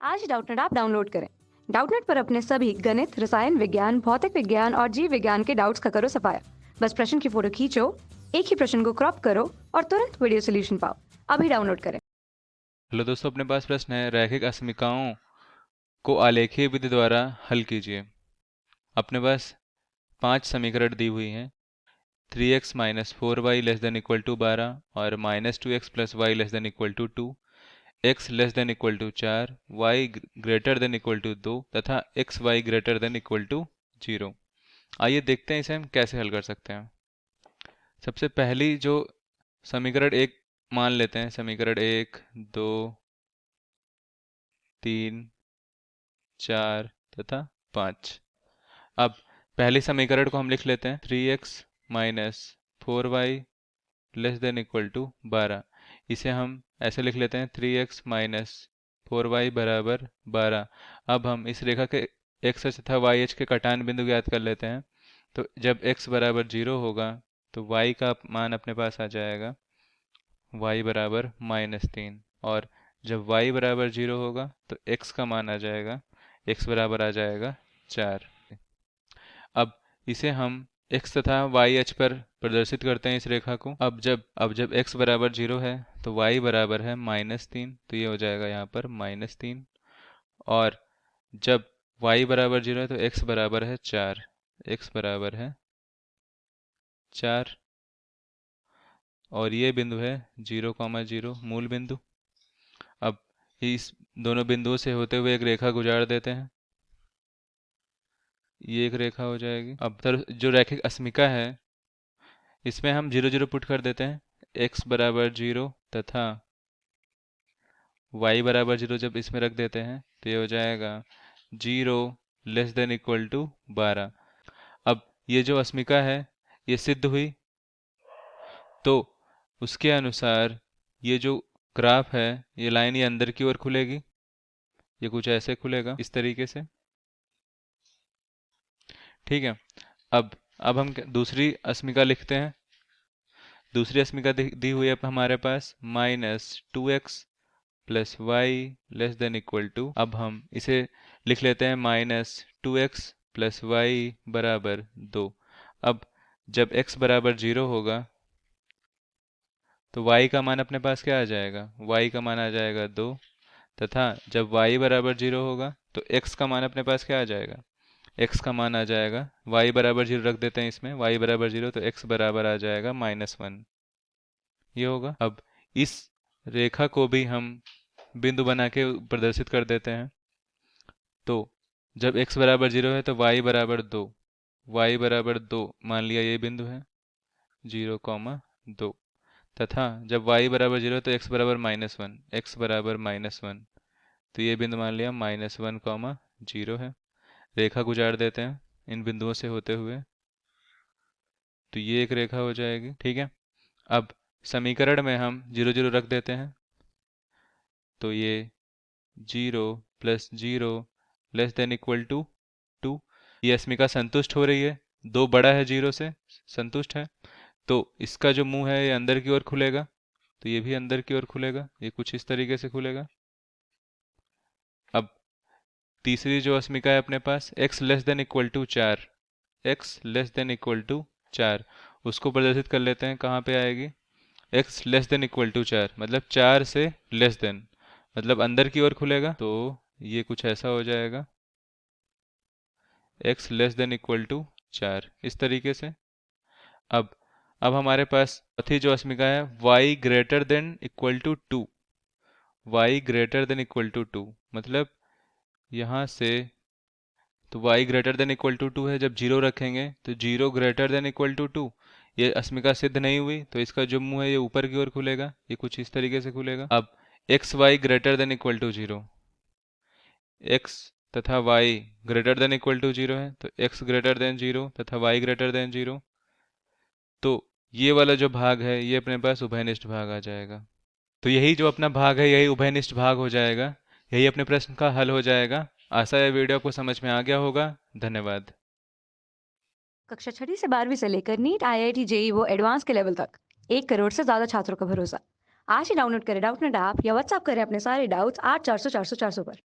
आज ही Doubtnut app download करें। Doubtnut पर अपने सभी गणित, रसायन विज्ञान, भौतिक विज्ञान और जीव विज्ञान के डाउट्स का करो सफाया। बस प्रश्न की फोटो खींचो, एक ही प्रश्न को क्रॉप करो और तुरंत वीडियो सोल्यूशन पाओ। अभी डाउनलोड करें। हेलो दोस्तों, अपने पास प्रश्न है रैखिक अस्मिकाओं को आलेखीय विधि द्वारा हल कीजिए। अपने पास 5 समीकरण दी हुई हैं। 3x minus 4y less than equal to 12 और minus 2x plus y less than equal to 2, x less than equal to 4, y greater than equal to 2 तथा x y greater than equal to 0। आइए देखते हैं इसे हम कैसे हल कर सकते हैं। सबसे पहली जो समीकरण एक मान लेते हैं, समीकरण 1, 2, 3, 4 तथा 5। अब पहले समीकरण को हम लिख लेते हैं। 3x minus 4y less than equal to 12। इसे हम ऐसे लिख लेते हैं, 3x माइनस 4y बराबर 12। अब हम इस रेखा के x अक्ष तथा y अक्ष के कटान बिंदु ज्ञात कर लेते हैं। तो जब x बराबर 0 होगा तो y का मान अपने पास आ जाएगा y बराबर -3, और जब y बराबर 0 होगा तो x का मान आ जाएगा, x बराबर आ जाएगा 4। अब इसे हम x तथा y अक्ष पर प्रदर्शित करते हैं इस रेखा को। अब जब x बराबर 0 है तो y बराबर है -3, तो ये हो जाएगा यहाँ पर -3। और जब y बराबर 0 है तो x बराबर है 4, x बराबर है 4। और ये बिंदु है 0,0 मूल बिंदु। अब इस दोनों बिंदुओं से होते हुए एक रेखा गुजार देते हैं, ये एक रेखा हो जाएगी। अब जो रैखिक अस्मिका है इसमें हम 0 0 पुट कर देते हैं। x बराबर 0 तथा y बराबर 0 जब इसमें रख देते हैं तो ये हो जाएगा 0 लेस देन इक्वल टू 12। अब ये जो अस्मिका है ये सिद्ध हुई, तो उसके अनुसार ये जो ग्राफ है ये लाइन ये अंदर की ओर खुलेगी, ये कुछ ऐसे खुलेगा इस तरीके से। ठीक है। अब हम दूसरी अस्मिका लिखते हैं। दूसरी अस्मिका दी हुई है हमारे पास -2x plus y less than equal to. अब हम इसे लिख लेते हैं -2x प्लस वाई बराबर 2। अब जब x बराबर 0 होगा तो y का मान अपने पास क्या आ जाएगा, y का मान आ जाएगा 2। तथा जब y बराबर 0 होगा तो x का मान अपने पास क्या आ जाएगा, x का मान आ जाएगा, y बराबर 0 रख देते हैं इसमें, y बराबर 0 तो x बराबर आ जाएगा -1, ये होगा। अब इस रेखा को भी हम बिंदु बना के प्रदर्शित कर देते हैं। तो जब x बराबर 0 है तो y बराबर 2, y बराबर 2 मान लिया ये बिंदु है 0,2। तथा जब y बराबर 0 है तो x बराबर -1, x बराबर -1, तो ये बिंदु मान लिया -1,0 है। रेखा गुजार देते हैं इन बिंदुओं से होते हुए, तो ये एक रेखा हो जाएगी। ठीक है। अब समीकरण में हम 0 0 रख देते हैं, तो ये 0 plus 0 less than equal to 2। ये अस्मिका संतुष्ट हो रही है, 2 बड़ा है 0 से, संतुष्ट है। तो इसका जो मुंह है ये अंदर की ओर खुलेगा, तो ये भी अंदर की ओर खुलेगा, ये कुछ इस तरीके से खुलेगा। अब तीसरी जो अस्मिका है अपने पास x less than equal to 4, x less than equal to 4, उसको प्रदर्शित कर लेते हैं। कहाँ पे आएगी, x less than equal to 4 मतलब 4 से लेस देन, मतलब अंदर की ओर खुलेगा, तो ये कुछ ऐसा हो जाएगा, x less than equal to 4, इस तरीके से। अब अब हमारे पास चौथी जो अस्मिका है y greater than equal to 2, y greater than equal to 2 मतलब यहाँ से, तो y greater than equal to 2 है, जब 0 रखेंगे तो 0 ग्रेटर देन इक्वल टू 2, ये अस्मिका सिद्ध नहीं हुई, तो इसका जो मुंह है ये ऊपर की ओर खुलेगा, ये कुछ इस तरीके से खुलेगा। अब x y greater than equal to 0, x तथा y greater than equal to 0 है, तो x ग्रेटर देन 0 तथा y ग्रेटर देन 0, तो ये वाला जो भाग है ये अपने पास उभयनिष्ठ भाग आ जाएगा। तो यही जो अपना भाग है यही उभयनिष्ठ भाग हो जाएगा, यही अपने प्रश्न का हल हो जाएगा। आशा है वीडियो आपको समझ में आ गया होगा। धन्यवाद। कक्षा 6 से 12वीं से लेकर नीट, IIT, JEE वो एडवांस के लेवल तक 1 करोड़ से ज्यादा छात्रों का भरोसा। आज ही डाउनलोड करें डाउटनेट ऐप या व्हाट्सएप करें अपने सारे डाउट्स 8400 400 400 पर।